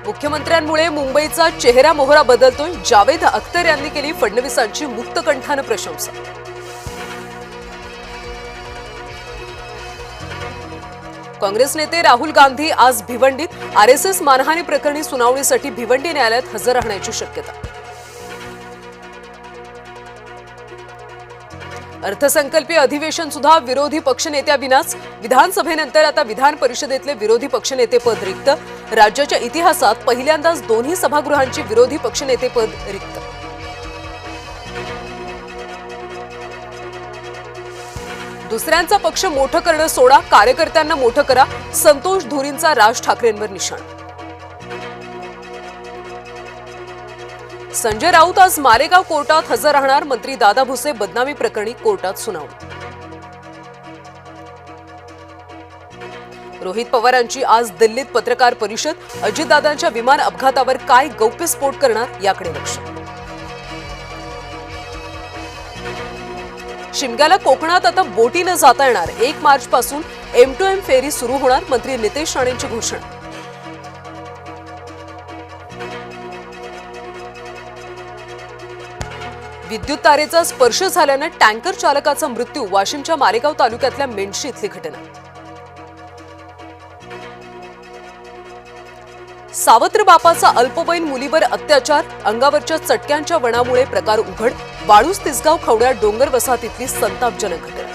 मुख्यमंत्र्यांमुळे मुंबईचा चेहरा मोहरा बदलतोय. जावेद अख्तर यांनी केली फडणवीसांची मुक्तकंठाने प्रशंसा. काँग्रेस नेते राहुल गांधी आज भिवंडीत. आरएसएस मानहानी प्रकरणी सुनावणीसाठी भिवंडी न्यायालयात हजर राहण्याची शक्यता. अर्थसंकल्पीय अधिवेशन सुद्धा विरोधी पक्षनेत्याविनाच. विधानसभेनंतर आता विधान परिषदेतले विरोधी पक्षनेतेपद रिक्त. राज्याच्या इतिहासात पहिल्यांदाच दोन्ही सभागृहांची विरोधी पक्षनेतेपद रिक्त. दुसऱ्यांचा पक्ष मोठं करणं सोडा, कार्यकर्त्यांना मोठं करा. संतोष धुरींचा राज ठाकरेंवर निशाण. संजय राऊत आज मारेगाव कोर्टात हजर राहणार. मंत्री दादा भुसे बदनामी प्रकरणी कोर्टात सुनावणी. रोहित पवारांची आज दिल्लीत पत्रकार परिषद. अजितदादांच्या विमान अपघातावर काय गौप्यस्फोट करणार याकडे लक्ष. शिमग्याला कोकणात आता बोटीनं जाता येणार. 1 मार्च पासून M2M फेरी सुरू होणार. मंत्री नितेश राणेंची घोषणा. विद्युत तारेचा स्पर्श झाल्यानं टँकर चालकाचा मृत्यू. वाशिमच्या मारेगाव तालुक्यातल्या मेंढशी इथली घटना. सावत्र बापाचा अल्पवयीन मुलीवर अत्याचार. अंगावरच्या चटक्यांच्या वणामुळे प्रकार उघड. वाळूस तिसगाव खवड्या डोंगर वसाहतीतली संतापजनक घटना.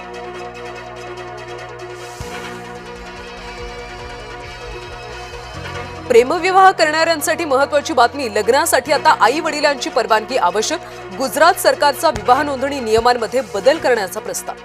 प्रेमविवाह करणाऱ्यांसाठी महत्त्वाची बातमी. लग्नासाठी आता आई वडिलांची परवानगी आवश्यक. गुजरात सरकारचा विवाह नोंदणी नियमांमध्ये बदल करण्याचा प्रस्ताव.